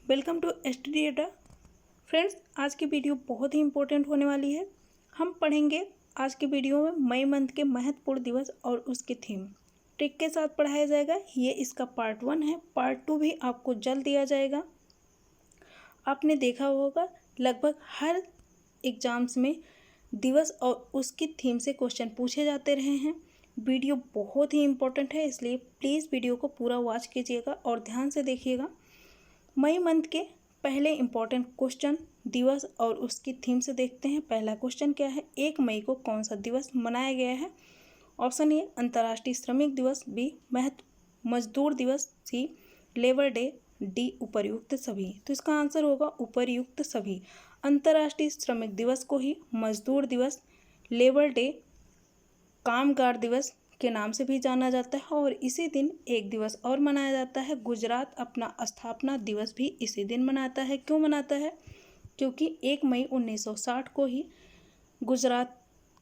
Welcome to STD data. Friends, आज की video बहुत ही इंपॉर्टेंट होने वाली है। हम पढ़ेंगे आज की वीडियो में मई मंथ के महत्वपूर्ण दिवस और उसकी थीम ट्रिक के साथ पढ़ाया जाएगा। ये इसका पार्ट 1 है। पार्ट 2 भी आपको जल्द दिया जाएगा। आपने देखा होगा लगभग हर एग्जाम्स में दिवस और उसकी थीम से क्वेश्चन पूछे जाते रहे हैं। वीडियो बहुत ही इंपॉर्टेंट है, इसलिए प्लीज़ वीडियो को पूरा वॉच कीजिएगा और ध्यान से देखिएगा। मई मंथ के पहले इम्पॉर्टेंट क्वेश्चन दिवस और उसकी थीम से देखते हैं। पहला क्वेश्चन क्या है? 1 मई को कौन सा दिवस मनाया गया है? ऑप्शन ए अंतर्राष्ट्रीय श्रमिक दिवस, बी मजदूर दिवस, सी लेबर डे, डी उपर्युक्त सभी। तो इसका आंसर होगा उपर्युक्त सभी। अंतर्राष्ट्रीय श्रमिक दिवस को ही मजदूर दिवस, लेबर डे, कामगार दिवस के नाम से भी जाना जाता है। और इसी दिन एक दिवस और मनाया जाता है। गुजरात अपना स्थापना दिवस भी इसी दिन मनाता है। क्यों मनाता है? क्योंकि 1 मई 1960 को ही गुजरात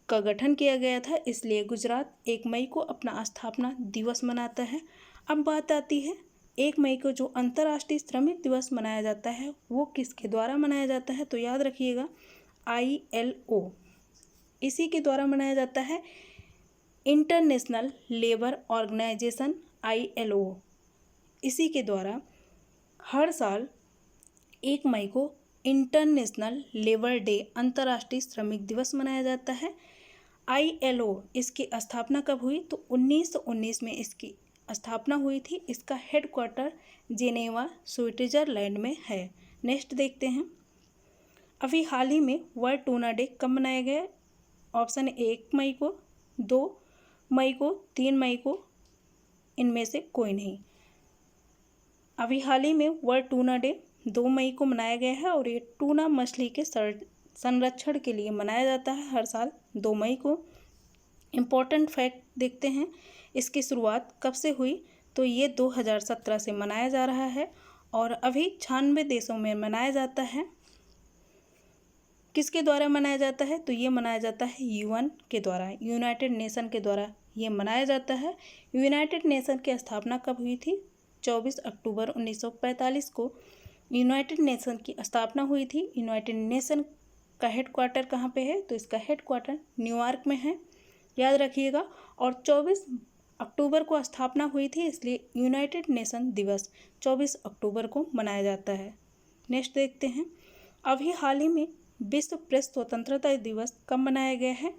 का गठन किया गया था, इसलिए गुजरात 1 मई को अपना स्थापना दिवस मनाता है। अब बात आती है 1 मई को जो अंतर्राष्ट्रीय श्रमिक दिवस मनाया जाता है वो किसके द्वारा मनाया जाता है? तो याद रखिएगा ILO, इसी के द्वारा मनाया जाता है। इंटरनेशनल लेबर ऑर्गेनाइजेशन ILO, इसी के द्वारा हर साल 1 मई को इंटरनेशनल लेबर डे, अंतर्राष्ट्रीय श्रमिक दिवस मनाया जाता है। ILO इसकी स्थापना कब हुई? तो 1919 में इसकी स्थापना हुई थी। इसका हेडक्वार्टर जेनेवा, स्विट्जरलैंड में है। नेक्स्ट देखते हैं, अभी हाल ही में वर्ल्ड टूना डे कब मनाया गया? ऑप्शन 1 मई को, 2 मई को, 3 मई को, इनमें से कोई नहीं। अभी हाल ही में वर्ल्ड टूना डे 2 मई को मनाया गया है और ये टूना मछली के संरक्षण के लिए मनाया जाता है हर साल 2 मई को। इम्पोर्टेंट फैक्ट देखते हैं, इसकी शुरुआत कब से हुई? तो ये 2017 से मनाया जा रहा है और अभी 96 देशों में मनाया जाता है। किसके द्वारा मनाया जाता है? तो ये मनाया जाता है UN के द्वारा, यूनाइटेड नेशन के द्वारा ये मनाया जाता है। यूनाइटेड नेशन की स्थापना कब हुई थी? 24 अक्टूबर 1945 को यूनाइटेड नेशन की स्थापना हुई थी। यूनाइटेड नेशन का हेडक्वार्टर कहाँ पे है? तो इसका हेडक्वार्टर न्यूयॉर्क में है, याद रखिएगा। और 24 अक्टूबर को स्थापना हुई थी, इसलिए यूनाइटेड नेशन दिवस 24 अक्टूबर को मनाया जाता है। नेक्स्ट देखते हैं, अभी हाल ही में विश्व प्रेस स्वतंत्रता दिवस कब मनाया गया है?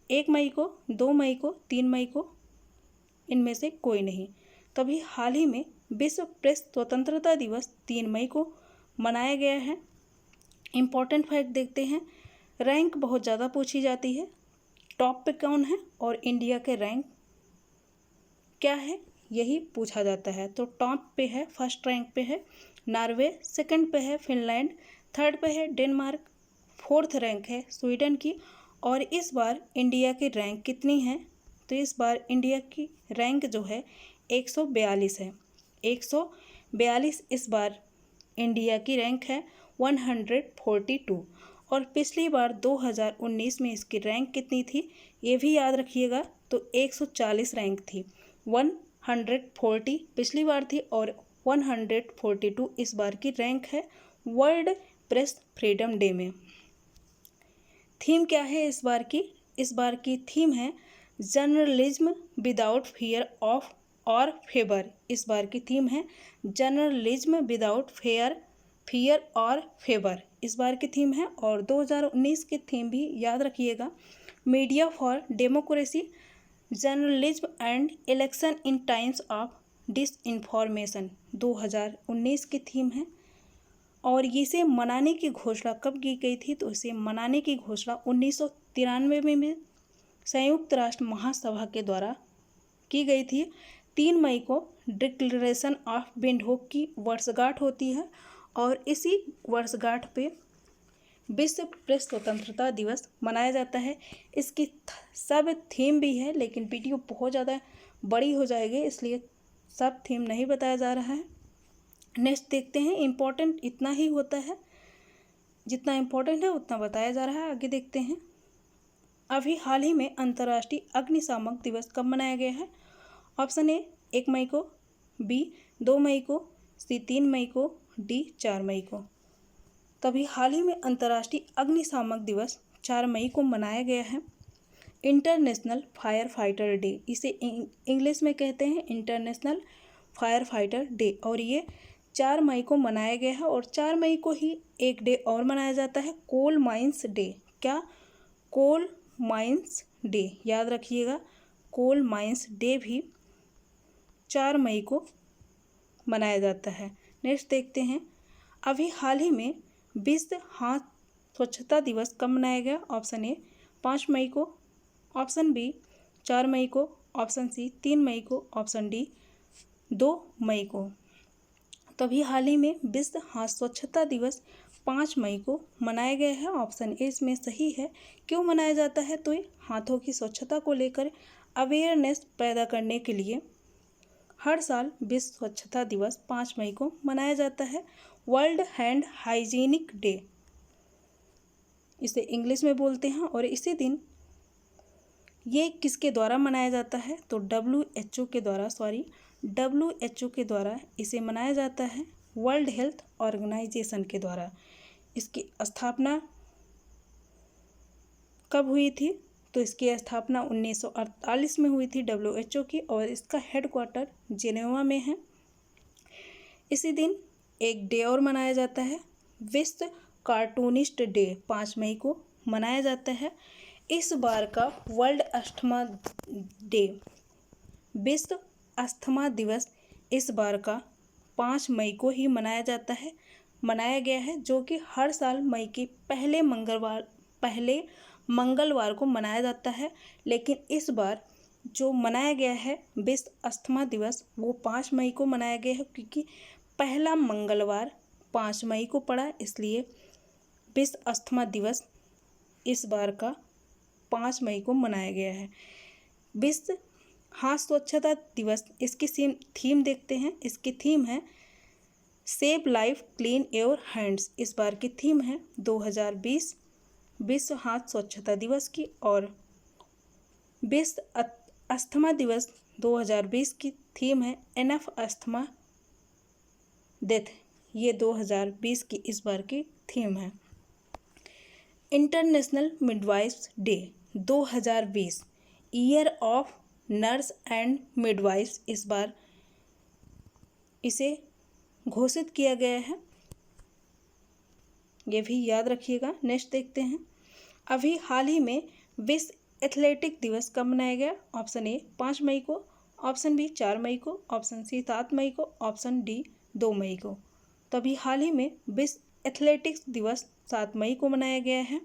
1 मई को, 2 मई को, 3 मई को, इनमें से कोई नहीं। तो अभी हाल ही में विश्व प्रेस स्वतंत्रता दिवस 3 मई को मनाया गया है। इम्पॉर्टेंट फैक्ट देखते हैं, रैंक बहुत ज़्यादा पूछी जाती है। टॉप पे कौन है और इंडिया के रैंक क्या है, यही पूछा जाता है। तो टॉप पे है, फर्स्ट रैंक पे है नॉर्वे, सेकंड पे है फिनलैंड, थर्ड पे है डेनमार्क, फोर्थ रैंक है स्वीडन की। और इस बार इंडिया की रैंक कितनी है? तो इस बार इंडिया की रैंक जो है 142 है। 142 इस बार इंडिया की रैंक है 142। और पिछली बार 2019 में इसकी रैंक कितनी थी ये भी याद रखिएगा, तो 140 रैंक थी। 140 पिछली बार थी और 142 इस बार की रैंक है वर्ल्ड प्रेस फ्रीडम डे में। थीम क्या है इस बार की? इस बार की थीम है जर्नलिज्म विदाउट फियर ऑफ और फेवर। इस बार की थीम है जर्नलिज्म विदाउट फियर और फेवर, इस बार की थीम है। और 2019 की थीम भी याद रखिएगा, media for democracy, journalism and election in times of disinformation 2019 की थीम है। और इसे मनाने की घोषणा कब की गई थी? तो इसे मनाने की घोषणा 1993 में संयुक्त राष्ट्र महासभा के द्वारा की गई थी। 3 मई को डिक्लेरेशन ऑफ विंडहोक की वर्षगांठ होती है और इसी वर्षगांठ पे विश्व प्रेस स्वतंत्रता दिवस मनाया जाता है। इसकी सब थीम भी है, लेकिन वीडियो बहुत ज़्यादा बड़ी हो जाएगी, इसलिए सब थीम नहीं बताया जा रहा है। नेक्स्ट देखते हैं, इम्पोर्टेंट इतना ही होता है, जितना इम्पोर्टेंट है उतना बताया जा रहा है। आगे देखते हैं, अभी हाल ही में अंतर्राष्ट्रीय अग्निशामक दिवस कब मनाया गया है? ऑप्शन ए 1 मई को, बी 2 मई को, सी 3 मई को, डी 4 मई को। तभी हाल ही में अंतर्राष्ट्रीय अग्निशामक दिवस 4 मई को मनाया गया है। इंटरनेशनल फायर फाइटर डे, इसे इंग्लिश में कहते हैं इंटरनेशनल फायर फाइटर डे, और ये 4 मई को मनाया गया है। और 4 मई को ही एक डे और मनाया जाता है, कोल माइंस डे। क्या? कोल माइंस डे, याद रखिएगा, कोल माइंस डे भी 4 मई को मनाया जाता है। नेक्स्ट देखते हैं, अभी हाल ही में विश्व हाथ स्वच्छता दिवस कब मनाया गया? ऑप्शन ए 5 मई को, ऑप्शन बी 4 मई को, ऑप्शन सी 3 मई को, ऑप्शन डी 2 मई को। तभी हाल ही में विश्व हाथ स्वच्छता दिवस 5 मई को मनाया गया है। ऑप्शन ए इसमें सही है। क्यों मनाया जाता है? तो ये हाथों की स्वच्छता को लेकर अवेयरनेस पैदा करने के लिए हर साल विश्व स्वच्छता दिवस 5 मई को मनाया जाता है। वर्ल्ड हैंड हाइजीनिक डे, इसे इंग्लिश में बोलते हैं। और इसी दिन ये किसके द्वारा मनाया जाता है? तो WHO के द्वारा इसे मनाया जाता है, वर्ल्ड हेल्थ ऑर्गेनाइजेशन के द्वारा। इसकी स्थापना कब हुई थी? तो इसकी स्थापना 1948 में हुई थी WHO की, और इसका हेडक्वार्टर जेनेवा में है। इसी दिन एक डे और मनाया जाता है, विश्व कार्टूनिस्ट डे 5 मई को मनाया जाता है। इस बार का वर्ल्ड अस्थमा डे, विश्व अस्थमा दिवस इस बार का 5 मई को ही मनाया गया है, जो कि हर साल मई के पहले मंगलवार को मनाया जाता है। लेकिन इस बार जो मनाया गया है विश्व अस्थमा दिवस, वो 5 मई को मनाया गया है, क्योंकि पहला मंगलवार 5 मई को पड़ा, इसलिए विश्व अस्थमा दिवस इस बार का 5 मई को मनाया गया है। विश्व हाथ स्वच्छता दिवस, इसकी थीम देखते हैं। इसकी थीम है save life clean your hands. इस बार की थीम है 2020 विश्व हाथ स्वच्छता दिवस की। और विश्व अस्थमा दिवस 2020 की थीम है एनफ अस्थमा डेथ। ये 2020 की इस बार की थीम है। International midwives day 2020, year of nurse and midwives, इस बार इसे घोषित किया गया है, ये भी याद रखिएगा। नेक्स्ट देखते हैं, अभी हाल ही में विश्व एथलेटिक दिवस कब मनाया गया? ऑप्शन ए 5 मई को, ऑप्शन बी 4 मई को, ऑप्शन सी 7 मई को, ऑप्शन डी 2 मई को। तभी हाल ही में विश्व एथलेटिक्स दिवस 7 मई को मनाया गया है।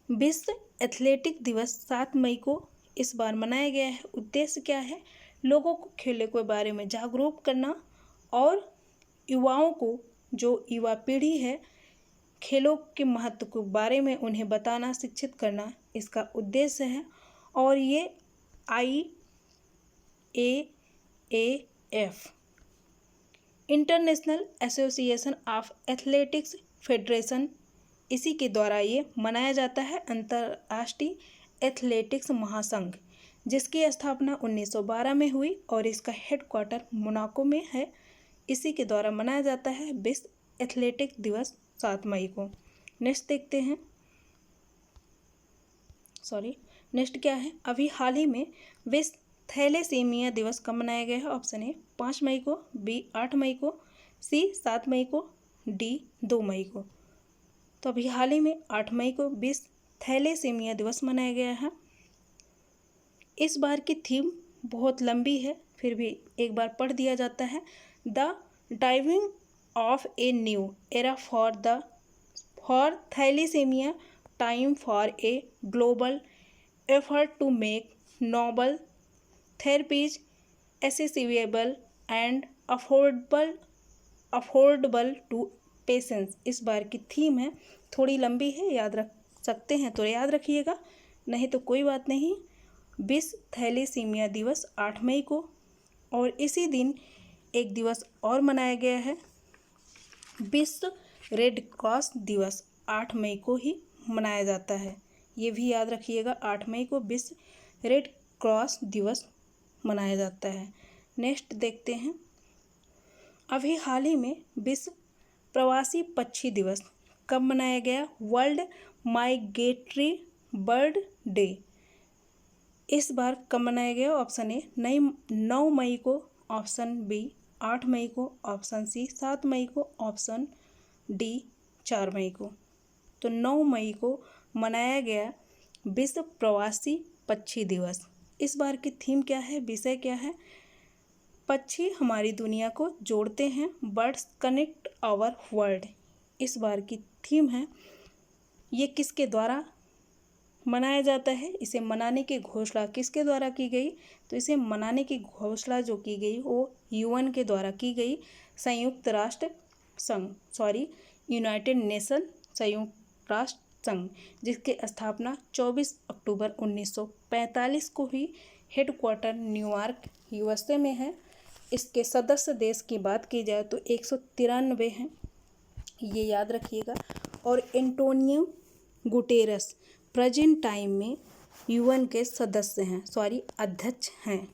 विश्व एथलेटिक दिवस 7 मई को इस बार मनाया गया है। उद्देश्य क्या है? लोगों को खेलों के बारे में जागरूक करना और युवाओं को, जो युवा पीढ़ी है, खेलों के महत्व के बारे में उन्हें बताना, शिक्षित करना, इसका उद्देश्य है। और ये IAAF international association of athletics federation, इसी के द्वारा ये मनाया जाता है, अंतर्राष्ट्रीय एथलेटिक्स महासंघ, जिसकी स्थापना 1912 में हुई और इसका हेडक्वार्टर मोनाको में है। इसी के द्वारा मनाया जाता है विश्व एथलेटिक दिवस 7 मई को। नेक्स्ट देखते हैं, नेक्स्ट क्या है? अभी हाल ही में विश्व थैलेसीमिया दिवस कब मनाया गया है? ऑप्शन ए 5 मई को, बी 8 मई को, सी 7 मई को, डी 2 मई को। तो अभी हाल ही में 8 मई को विश्व थैलेसीमिया दिवस मनाया गया है। इस बार की थीम बहुत लंबी है, फिर भी एक बार पढ़ दिया जाता है। The diving of a new era for thalassaemia, time for a global effort to make noble therapies accessible and affordable to patients. इस बार की थीम है, थोड़ी लंबी है, याद रख सकते हैं तो याद रखिएगा, नहीं तो कोई बात नहीं। विश्व थैलेसीमिया दिवस 8 मई को, और इसी दिन एक दिवस और मनाया गया है, विश्व रेड क्रॉस दिवस 8 मई को ही मनाया जाता है। ये भी याद रखिएगा, 8 मई को विश्व रेड क्रॉस दिवस मनाया जाता है। नेक्स्ट देखते हैं, अभी हाल ही में विश्व प्रवासी पक्षी दिवस कब मनाया गया? वर्ल्ड माइग्रेटरी बर्ड डे इस बार कब मनाया गया? ऑप्शन ए 9 मई को, ऑप्शन बी 8 मई को, ऑप्शन सी 7 मई को, ऑप्शन डी 4 मई को। तो 9 मई को मनाया गया विश्व प्रवासी पक्षी दिवस। इस बार की थीम क्या है, विषय क्या है? पक्षी हमारी दुनिया को जोड़ते हैं, बर्ड्स कनेक्ट आवर वर्ल्ड इस बार की थीम है। ये किसके द्वारा मनाया जाता है? इसे मनाने की घोषणा किसके द्वारा की गई? तो इसे मनाने की घोषणा जो की गई वो यूएन के द्वारा की गई, संयुक्त राष्ट्र संघ, यूनाइटेड नेशन संयुक्त राष्ट्र संघ, जिसकी स्थापना 24 अक्टूबर 1945 को हुई। हेडक्वार्टर न्यूयॉर्क यूएसए में है। इसके सदस्य देश की बात की जाए तो 193 हैं, ये याद रखिएगा। और एंटोनियो गुटेरस प्रेजेंट टाइम में यूएन के सदस्य हैं, अध्यक्ष हैं।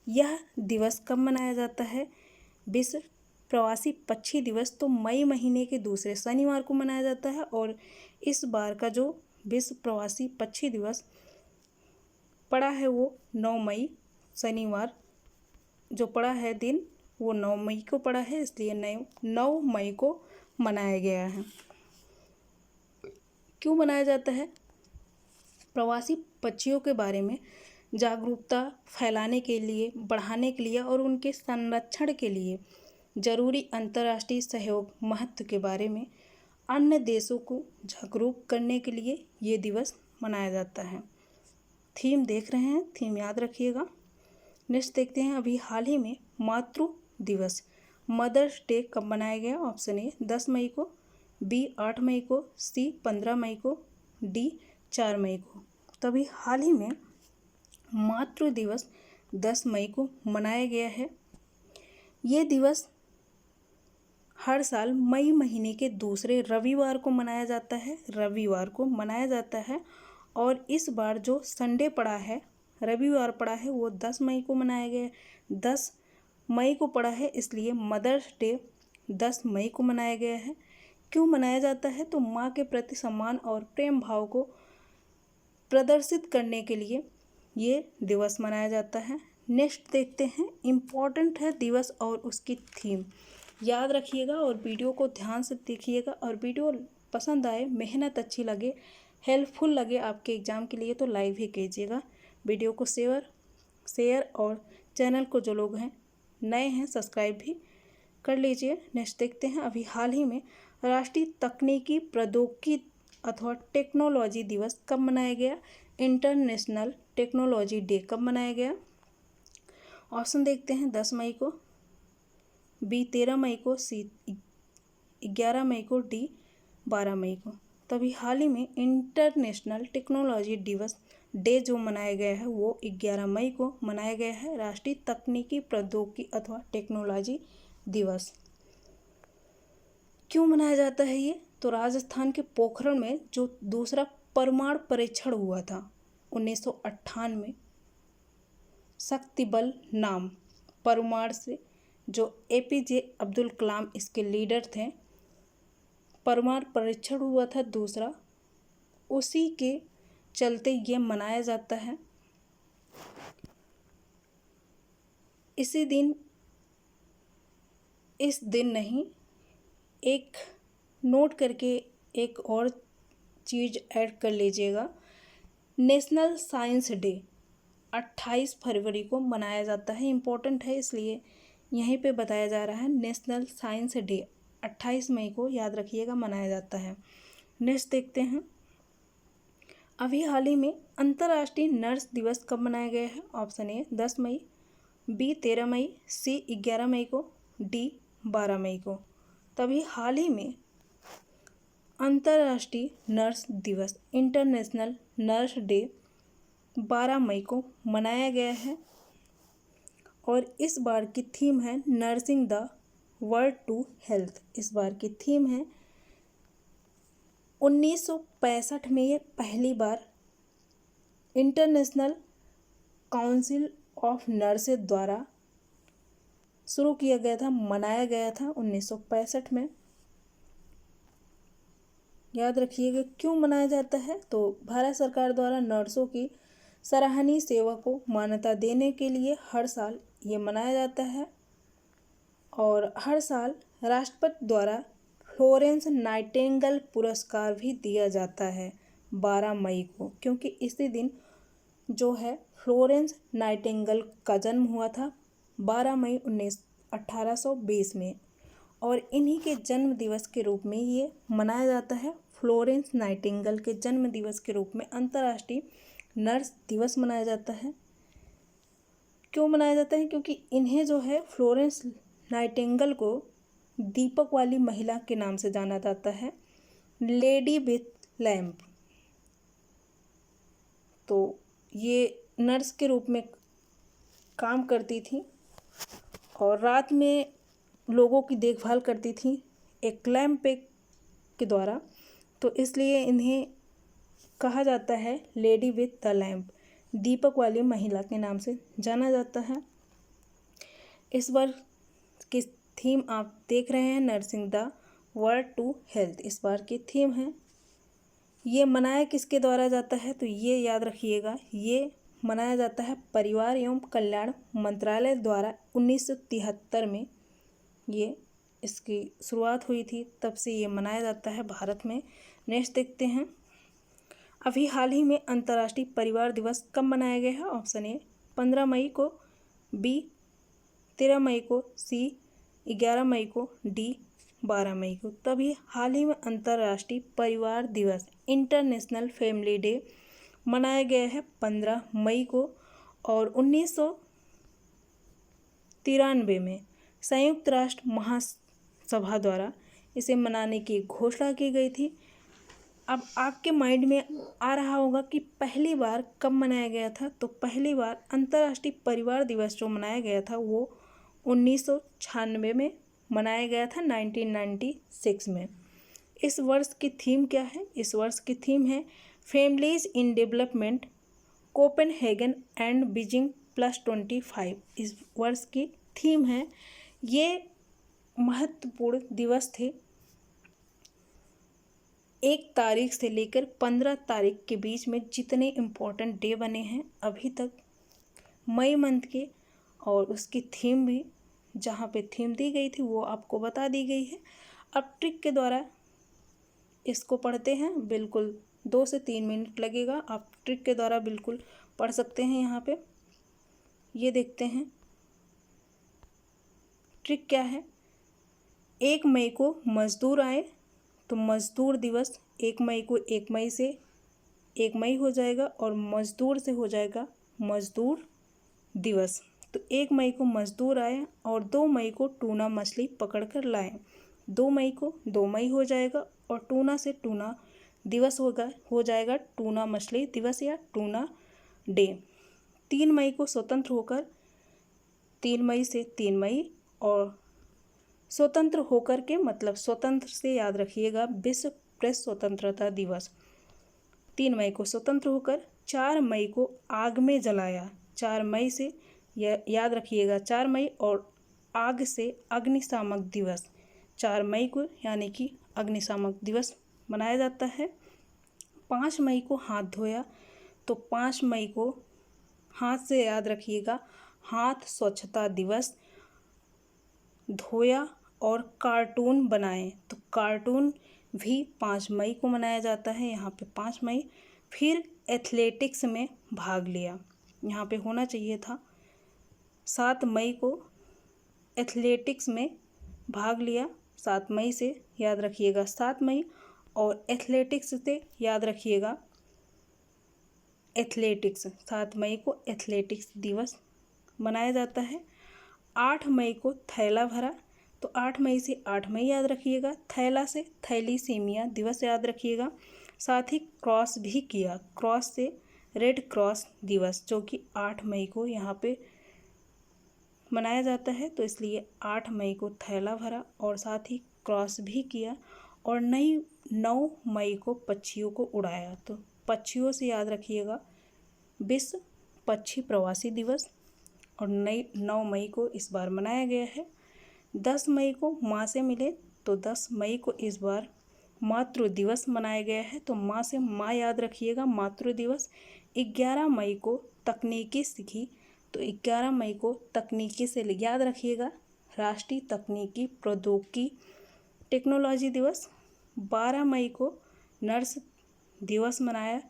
यह दिवस कब मनाया जाता है? विश्व प्रवासी पक्षी दिवस तो मई महीने के दूसरे शनिवार को मनाया जाता है। और इस बार का जो विश्व प्रवासी पक्षी दिवस पड़ा है वो 9 मई, शनिवार जो पड़ा है दिन वो 9 मई को पड़ा है, इसलिए 9 मई को मनाया गया है। क्यों मनाया जाता है? प्रवासी पक्षियों के बारे में जागरूकता फैलाने के लिए, बढ़ाने के लिए और उनके संरक्षण के लिए जरूरी अंतर्राष्ट्रीय सहयोग महत्व के बारे में अन्य देशों को जागरूक करने के लिए ये दिवस मनाया जाता है। थीम देख रहे हैं, थीम याद रखिएगा। नेक्स्ट देखते हैं, अभी हाल ही में मातृ दिवस मदर्स डे कब मनाया गया? ऑप्शन ए 10 मई को, बी 8 मई को, सी 15 मई को, डी 4 मई को। तभी हाल ही में मातृ दिवस 10 मई को मनाया गया है। ये दिवस हर साल मई महीने के दूसरे रविवार को मनाया जाता है, और इस बार जो संडे पड़ा है, रविवार पड़ा है, वो 10 मई को मनाया गया है। 10 मई को पड़ा है, इसलिए मदर्स डे 10 मई को मनाया गया है। क्यों मनाया जाता है? तो माँ के प्रति सम्मान और प्रेम भाव को प्रदर्शित करने के लिए ये दिवस मनाया जाता है। नेक्स्ट देखते हैं, इम्पॉर्टेंट है दिवस और उसकी थीम याद रखिएगा और वीडियो को ध्यान से देखिएगा। और वीडियो पसंद आए, मेहनत अच्छी लगे, हेल्पफुल लगे आपके एग्ज़ाम के लिए तो लाइक भी कीजिएगा। वीडियो को शेयर और चैनल को जो लोग हैं नए हैं सब्सक्राइब भी कर लीजिए। नेक्स्ट देखते हैं, अभी हाल ही में राष्ट्रीय तकनीकी प्रौद्योगिकी अथवा टेक्नोलॉजी दिवस कब मनाया गया? इंटरनेशनल टेक्नोलॉजी डे कब मनाया गया? ऑप्शन देखते हैं, 10 मई को, बी 13 मई को, सी 11 मई को, डी 12 मई को। तभी हाल ही में इंटरनेशनल टेक्नोलॉजी दिवस डे जो मनाया गया है वो 11 मई को मनाया गया है, राष्ट्रीय तकनीकी प्रौद्योगिकी अथवा टेक्नोलॉजी दिवस। क्यों मनाया जाता है ये? तो राजस्थान के पोखरण में जो दूसरा परमाणु परीक्षण हुआ था 1998, शक्ति बल नाम परमाणु से, जो एपीजे अब्दुल कलाम इसके लीडर थे, परमाणु परीक्षण हुआ था दूसरा, उसी के चलते ये मनाया जाता है। इस दिन नहीं, एक नोट करके एक और चीज़ ऐड कर लीजिएगा, नेशनल साइंस डे 28 फरवरी को मनाया जाता है। इम्पोर्टेंट है इसलिए यहीं पे बताया जा रहा है, नेशनल साइंस डे 28 मई को याद रखिएगा मनाया जाता है। नेक्स्ट देखते हैं, अभी हाल ही में अंतर्राष्ट्रीय नर्स दिवस कब मनाया गया है? ऑप्शन ए 10 मई, बी 13 मई, सी 11 मई को, डी 12 मई को। तभी हाल ही में अंतर्राष्ट्रीय नर्स दिवस इंटरनेशनल नर्स डे 12 मई को मनाया गया है। और इस बार की थीम है nursing the world to health. इस बार की थीम है 1965 में ये पहली बार इंटरनेशनल काउंसिल ऑफ नर्सेज द्वारा शुरू किया गया था, मनाया गया था 1965 में। याद रखिएगा क्यों मनाया जाता है, तो भारत सरकार द्वारा नर्सों की सराहनीय सेवा को मान्यता देने के लिए हर साल ये मनाया जाता है। और हर साल राष्ट्रपति द्वारा फ्लोरेंस नाइटिंगेल पुरस्कार भी दिया जाता है 12 मई को, क्योंकि इसी दिन जो है फ्लोरेंस नाइटिंगेल का जन्म हुआ था 12 मई 1820 में। और इन्हीं के जन्म दिवस के रूप में ये मनाया जाता है। फ्लोरेंस नाइटिंगेल के जन्म दिवस के रूप में अंतर्राष्ट्रीय नर्स दिवस मनाया जाता है। क्यों मनाया जाता है, क्योंकि इन्हें जो है फ्लोरेंस नाइटिंगेल को दीपक वाली महिला के नाम से जाना जाता है, लेडी विथ लैम्प। तो ये नर्स के रूप में काम करती थी और रात में लोगों की देखभाल करती थी एक लैम्प के द्वारा, तो इसलिए इन्हें कहा जाता है लेडी विथ द लैम्प, दीपक वाली महिला के नाम से जाना जाता है। इस बार की थीम आप देख रहे हैं, nursing the word to health, इस बार की थीम है। ये मनाया किसके द्वारा जाता है, तो ये याद रखिएगा, ये मनाया जाता है परिवार एवं कल्याण मंत्रालय द्वारा 1973 में ये इसकी शुरुआत हुई थी, तब से ये मनाया जाता है भारत में। नेक्स्ट देखते हैं, अभी हाल ही में अंतर्राष्ट्रीय परिवार दिवस कब मनाया गया है। ऑप्शन ए 15 मई को, बी 13 मई को, सी 11 मई को, डी 12 मई को। तभी हाल ही में अंतर्राष्ट्रीय परिवार दिवस इंटरनेशनल फैमिली डे मनाया गया है 15 मई को। और 1993 में संयुक्त राष्ट्र महासभा द्वारा इसे मनाने की घोषणा की गई थी। अब आपके माइंड में आ रहा होगा कि पहली बार कब मनाया गया था, तो पहली बार अंतर्राष्ट्रीय परिवार दिवस जो मनाया गया था वो 1996 में मनाया गया था, 1996 में। इस वर्ष की थीम क्या है, इस वर्ष की थीम है families in development Copenhagen and Beijing +25। इस वर्ष की थीम है। ये महत्वपूर्ण दिवस थे। 1 तारीख से लेकर 15 तारीख के बीच में जितने इम्पोर्टेंट डे बने हैं अभी तक मई मंथ के, और उसकी थीम भी जहाँ पे थीम दी गई थी वो आपको बता दी गई है। अब ट्रिक के द्वारा इसको पढ़ते हैं, बिल्कुल 2 से 3 मिनट लगेगा, आप ट्रिक के द्वारा बिल्कुल पढ़ सकते हैं। यहाँ पे ये देखते हैं ट्रिक क्या है। 1 मई को मजदूर आए तो मजदूर दिवस 1 मई को 1 मई से 1 मई हो जाएगा और मजदूर से हो जाएगा मजदूर दिवस। तो 1 मई को मजदूर आए और 2 मई को टूना मछली पकड़ कर लाए, 2 मई को 2 मई हो जाएगा और टूना से टूना दिवस हो जाएगा टूना मछली दिवस या टूना डे। 3 मई को स्वतंत्र होकर 3 मई से 3 मई, और स्वतंत्र होकर के मतलब स्वतंत्र से याद रखिएगा विश्व प्रेस स्वतंत्रता दिवस। 3 मई को स्वतंत्र होकर 4 मई को आग में जलाया, 4 मई से याद रखिएगा 4 मई, और आग से अग्निशामक दिवस 4 मई को यानी कि अग्निशामक दिवस मनाया जाता है। 5 मई को हाथ धोया, तो 5 मई को हाथ से याद रखिएगा हाथ स्वच्छता दिवस। धोया और कार्टून बनाए, तो कार्टून भी 5 मई को मनाया जाता है, यहाँ पे 5 मई। फिर एथलेटिक्स में भाग लिया, यहाँ पे होना चाहिए था 7 मई को एथलेटिक्स में भाग लिया, 7 मई से याद रखिएगा 7 मई, और एथलेटिक्स से याद रखिएगा एथलेटिक्स, 7 मई को एथलेटिक्स दिवस मनाया जाता है। 8 मई को थैला भरा, तो 8 मई से 8 मई याद रखिएगा, थैला से थैलीसीमिया दिवस याद रखिएगा। साथ ही क्रॉस भी किया, क्रॉस से रेड क्रॉस दिवस जो कि 8 मई को यहाँ पे मनाया जाता है, तो इसलिए 8 मई को थैला भरा और साथ ही क्रॉस भी किया। और 9 मई को पक्षियों को उड़ाया, तो पक्षियों से याद रखिएगा विश्व पक्षी प्रवासी दिवस। और 9 मई को इस बार मनाया गया है। 10 मई को माँ से मिले, तो 10 मई को इस बार मातृ दिवस मनाया गया है, तो माँ से माँ याद रखिएगा, मातृ दिवस। 11 मई को तकनीकी सीखी, तो 11 मई को तकनीकी से याद रखिएगा, राष्ट्रीय तकनीकी प्रौद्योगिकी टेक्नोलॉजी दिवस। 12 मई को नर्स दिवस मनाया,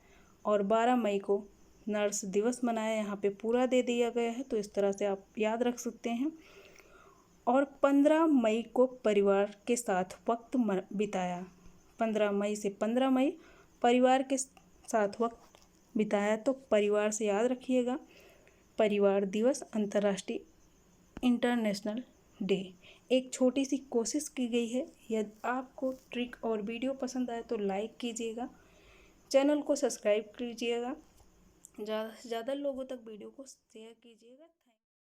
और 12 मई को नर्स दिवस मनाया, यहाँ पे पूरा दे दिया गया है, तो इस तरह से आप याद रख सकते हैं। और 15 मई को परिवार के साथ वक्त बिताया, 15 मई से 15 मई परिवार के साथ वक्त बिताया, तो परिवार से याद रखिएगा, परिवार दिवस, अंतर्राष्ट्रीय इंटरनेशनल डे। एक छोटी सी कोशिश की गई है। यदि आपको ट्रिक और वीडियो पसंद आए तो लाइक कीजिएगा, चैनल को सब्सक्राइब कीजिएगा, ज़्यादा से ज़्यादा लोगों तक वीडियो को शेयर कीजिएगा।